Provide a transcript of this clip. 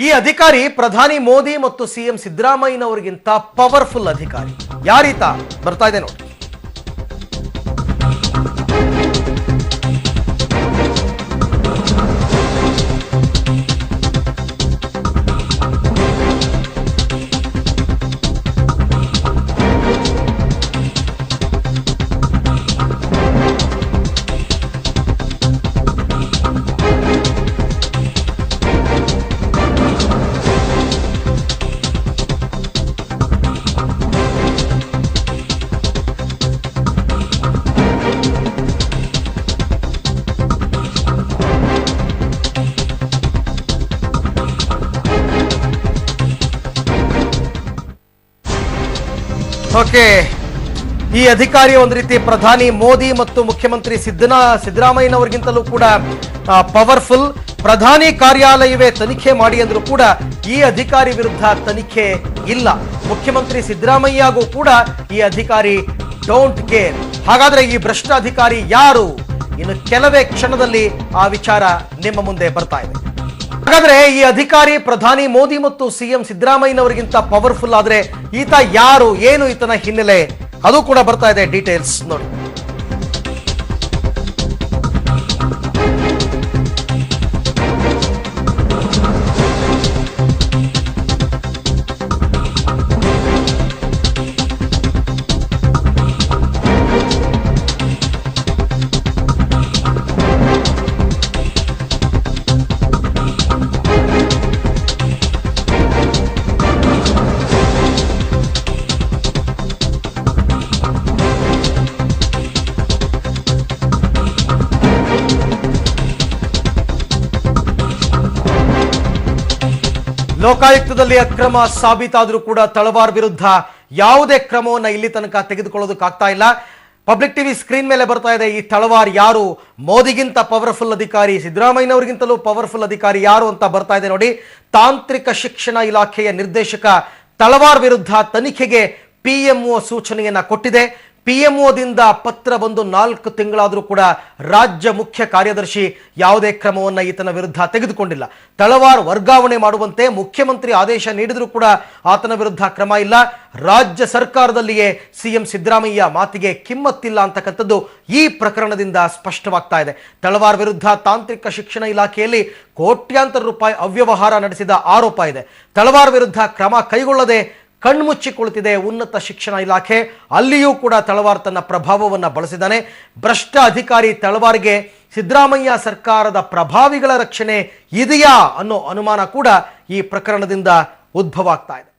ಈ ಅಧಿಕಾರಿ ಪ್ರಧಾನಿ ಮೋದಿ ಮತ್ತು ಸಿಎಂ ಸಿದ್ದರಾಮಯ್ಯನವರಿಗಿಂತ ಪವರ್ಫುಲ್ ಅಧಿಕಾರಿ ಯಾರೀತ ಬರ್ತಾ ಇದೆ ನೋಡಿ. ಓಕೆ, ಈ ಅಧಿಕಾರಿ ಒಂದು ರೀತಿ ಪ್ರಧಾನಿ ಮೋದಿ ಮತ್ತು ಮುಖ್ಯಮಂತ್ರಿ ಸಿದ್ದರಾಮಯ್ಯನವರಿಗಿಂತಲೂ ಕೂಡ ಪವರ್ಫುಲ್. ಪ್ರಧಾನಿ ಕಾರ್ಯಾಲಯವೇ ತನಿಖೆ ಮಾಡಿ ಅಂದ್ರೂ ಕೂಡ ಈ ಅಧಿಕಾರಿ ವಿರುದ್ಧ ತನಿಖೆ ಇಲ್ಲ. ಮುಖ್ಯಮಂತ್ರಿ ಸಿದ್ದರಾಮಯ್ಯಗೂ ಕೂಡ ಈ ಅಧಿಕಾರಿ ಡೋಂಟ್ ಕೇರ್. ಹಾಗಾದ್ರೆ ಈ ಭ್ರಷ್ಟ ಅಧಿಕಾರಿ ಯಾರು? ಇನ್ನು ಕೆಲವೇ ಕ್ಷಣದಲ್ಲಿ ಆ ವಿಚಾರ ನಿಮ್ಮ ಮುಂದೆ ಬರ್ತಾ ಇದೆ. ಹಾಗಾದ್ರೆ ಈ ಅಧಿಕಾರಿ ಪ್ರಧಾನಿ ಮೋದಿ ಮತ್ತು ಸಿಎಂ ಸಿದ್ದರಾಮಯ್ಯನವರಿಗಿಂತ ಪವರ್ಫುಲ್ ಆದ್ರೆ ಈತ ಯಾರು, ಏನು ಈತನ ಹಿನ್ನೆಲೆ, ಅದು ಕೂಡ ಬರ್ತಾ ಇದೆ. ಡೀಟೇಲ್ಸ್ ನೋಡಿ. ಲೋಕಾಯುಕ್ತದಲ್ಲಿ ಅಕ್ರಮ ಸಾಬೀತಾದರೂ ಕೂಡ ತಳವಾರ್ ವಿರುದ್ಧ ಯಾವುದೇ ಕ್ರಮವನ್ನು ಇಲ್ಲಿ ತನಕ ತೆಗೆದುಕೊಳ್ಳೋದಕ್ಕಾಗ್ತಾ ಇಲ್ಲ. ಪಬ್ಲಿಕ್ ಟಿವಿ ಸ್ಕ್ರೀನ್ ಮೇಲೆ ಬರ್ತಾ ಇದೆ. ಈ ತಳವಾರ್ ಯಾರು? ಮೋದಿಗಿಂತ ಪವರ್ಫುಲ್ ಅಧಿಕಾರಿ, ಸಿದ್ದರಾಮಯ್ಯನವರಿಗಿಂತಲೂ ಪವರ್ಫುಲ್ ಅಧಿಕಾರಿ ಯಾರು ಅಂತ ಬರ್ತಾ ಇದೆ ನೋಡಿ. ತಾಂತ್ರಿಕ ಶಿಕ್ಷಣ ಇಲಾಖೆಯ ನಿರ್ದೇಶಕ ತಳವಾರ್ ವಿರುದ್ಧ ತನಿಖೆಗೆ ಪಿಎಂಒ ಸೂಚನೆಯನ್ನ ಕೊಟ್ಟಿದೆ. ಪಿಎಂಒದಿಂದ ಪತ್ರ ಬಂದು 4 ತಿಂಗಳಾದರೂ ಕೂಡ ರಾಜ್ಯ ಮುಖ್ಯ ಕಾರ್ಯದರ್ಶಿ ಯಾವುದೇ ಕ್ರಮವನ್ನು ಈತನ ವಿರುದ್ಧ ತೆಗೆದುಕೊಂಡಿಲ್ಲ. ತಳವಾರ್ ವರ್ಗಾವಣೆ ಮಾಡುವಂತೆ ಮುಖ್ಯಮಂತ್ರಿ ಆದೇಶ ನೀಡಿದರೂ ಕೂಡ ಆತನ ವಿರುದ್ಧ ಕ್ರಮ ಇಲ್ಲ. ರಾಜ್ಯ ಸರ್ಕಾರದಲ್ಲಿಯೇ ಸಿಎಂ ಸಿದ್ದರಾಮಯ್ಯ ಮಾತಿಗೆ ಕಿಮ್ಮತ್ತಿಲ್ಲ ಅಂತಕ್ಕಂಥದ್ದು ಈ ಪ್ರಕರಣದಿಂದ ಸ್ಪಷ್ಟವಾಗ್ತಾ ಇದೆ. ತಳವಾರ್ ವಿರುದ್ಧ ತಾಂತ್ರಿಕ ಶಿಕ್ಷಣ ಇಲಾಖೆಯಲ್ಲಿ ಕೋಟ್ಯಾಂತರ ರೂಪಾಯಿ ಅವ್ಯವಹಾರ ನಡೆಸಿದ ಆರೋಪ ಇದೆ. ತಳವಾರ್ ವಿರುದ್ಧ ಕ್ರಮ ಕೈಗೊಳ್ಳದೆ ಕಣ್ಮುಚ್ಚಿ ಕುಳಿತಿದೆ ಉನ್ನತ ಶಿಕ್ಷಣ ಇಲಾಖೆ. ಅಲ್ಲಿಯೂ ಕೂಡ ತಳವಾರ್ ತನ್ನ ಪ್ರಭಾವವನ್ನು ಬಳಸಿದ್ದಾನೆ. ಭ್ರಷ್ಟ ಅಧಿಕಾರಿ ತಳವಾರ್ಗೆ ಸಿದ್ದರಾಮಯ್ಯ ಸರ್ಕಾರದ ಪ್ರಭಾವಿಗಳ ರಕ್ಷಣೆ ಇದೆಯಾ ಅನ್ನೋ ಅನುಮಾನ ಕೂಡ ಈ ಪ್ರಕರಣದಿಂದ ಉದ್ಭವ ಆಗ್ತಾ ಇದೆ.